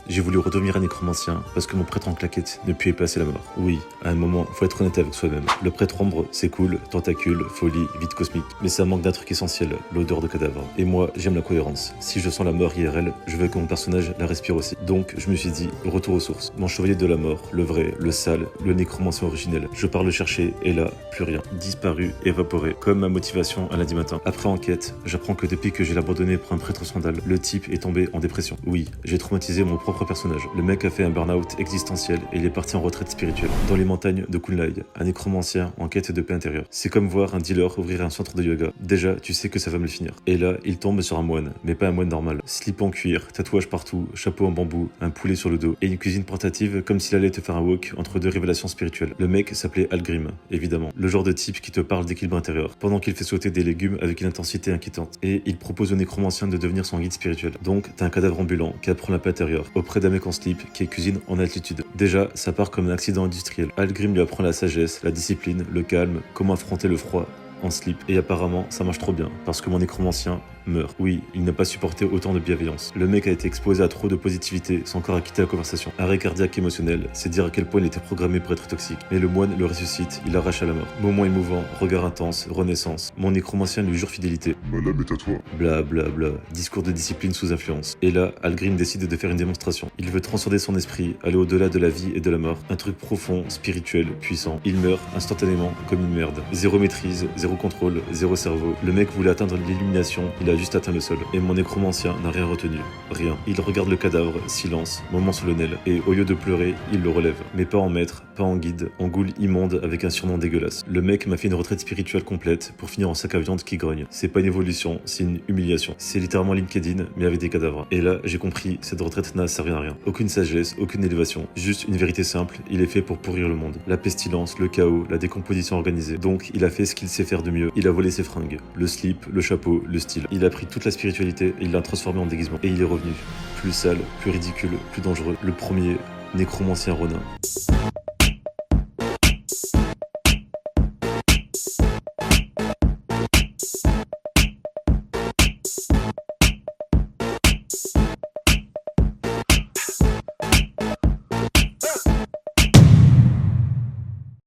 J'ai voulu redevenir un nécromancien parce que mon prêtre en claquette ne puait passer la mort. Oui, à un moment, faut être honnête avec soi-même. Le prêtre ombre, c'est cool, tentacule, folie, vide cosmique. Mais ça manque d'un truc essentiel, l'odeur de cadavre. Et moi, j'aime la cohérence. Si je sens la mort IRL, je veux que mon personnage la respire aussi. Donc, je me suis dit, retour aux sources. Mon chevalier de la mort, le vrai, le sale, le nécromancien originel. Je pars le chercher, et là, plus rien. Disparu, évaporé, comme ma motivation un lundi matin. Après enquête, j'apprends que depuis que j'ai abandonné pour un prêtre scandale, le type est tombé en dépression. Oui, j'ai traumatisé mon propre personnage. Le mec a fait un burn-out existentiel et il est parti en retraite spirituelle. Dans les montagnes de Kunlai, un nécromancien en quête de paix intérieure. C'est comme voir un dealer ouvrir un centre de yoga. Déjà, tu sais que ça va mal finir. Et là, il tombe sur un moine, mais pas un moine normal. Slip en cuir, tatouage partout, chapeau en bambou, un poulet sur le dos et une cuisine portative comme s'il allait te faire un walk entre deux révélations spirituelles. Le mec s'appelait Algrim, évidemment. Le genre de type qui te parle d'équilibre intérieur, pendant qu'il fait sauter des légumes avec une intensité inquiétante. Et il propose au nécromancien de devenir son guide spirituel. Donc, t'as un cadavre ambulant qui apprend la paix intérieure, auprès d'un mec en slip qui cuisine en altitude. Déjà, ça part comme un accident industriel. Algrim lui apprend la sagesse, la discipline, le calme, comment affronter le froid en slip. Et apparemment, ça marche trop bien, parce que mon nécromancien meurt. Oui, il n'a pas supporté autant de bienveillance. Le mec a été exposé à trop de positivité sans encore à quitter la conversation. Arrêt cardiaque émotionnel, c'est dire à quel point il était programmé pour être toxique. Mais le moine le ressuscite, il l'arrache à la mort. Moment émouvant, regard intense, renaissance. Mon nécromancien lui jure fidélité. Ma lame est à toi. Bla bla bla. Discours de discipline sous influence. Et là, Algrim décide de faire une démonstration. Il veut transcender son esprit, aller au-delà de la vie et de la mort. Un truc profond, spirituel, puissant. Il meurt instantanément comme une merde. Zéro maîtrise, zéro contrôle, zéro cerveau. Le mec voulait atteindre l'illumination, il a juste atteint le sol. Et mon nécromancien n'a rien retenu. Rien. Il regarde le cadavre, silence, moment solennel. Et au lieu de pleurer, il le relève. Mais pas en maître, pas en guide, en goule immonde avec un surnom dégueulasse. Le mec m'a fait une retraite spirituelle complète pour finir en sac à viande qui grogne. C'est pas une évolution, c'est une humiliation. C'est littéralement LinkedIn, mais avec des cadavres. Et là, j'ai compris, cette retraite n'a servi à rien. Aucune sagesse, aucune élévation. Juste une vérité simple, il est fait pour pourrir le monde. La pestilence, le chaos, la décomposition organisée. Donc, il a fait ce qu'il sait faire de mieux. Il a volé ses fringues. Le slip, le chapeau, le style. Il a pris toute la spiritualité et il l'a transformé en déguisement. Et il est revenu. Plus sale, plus ridicule, plus dangereux. Le premier nécromancien Ronin.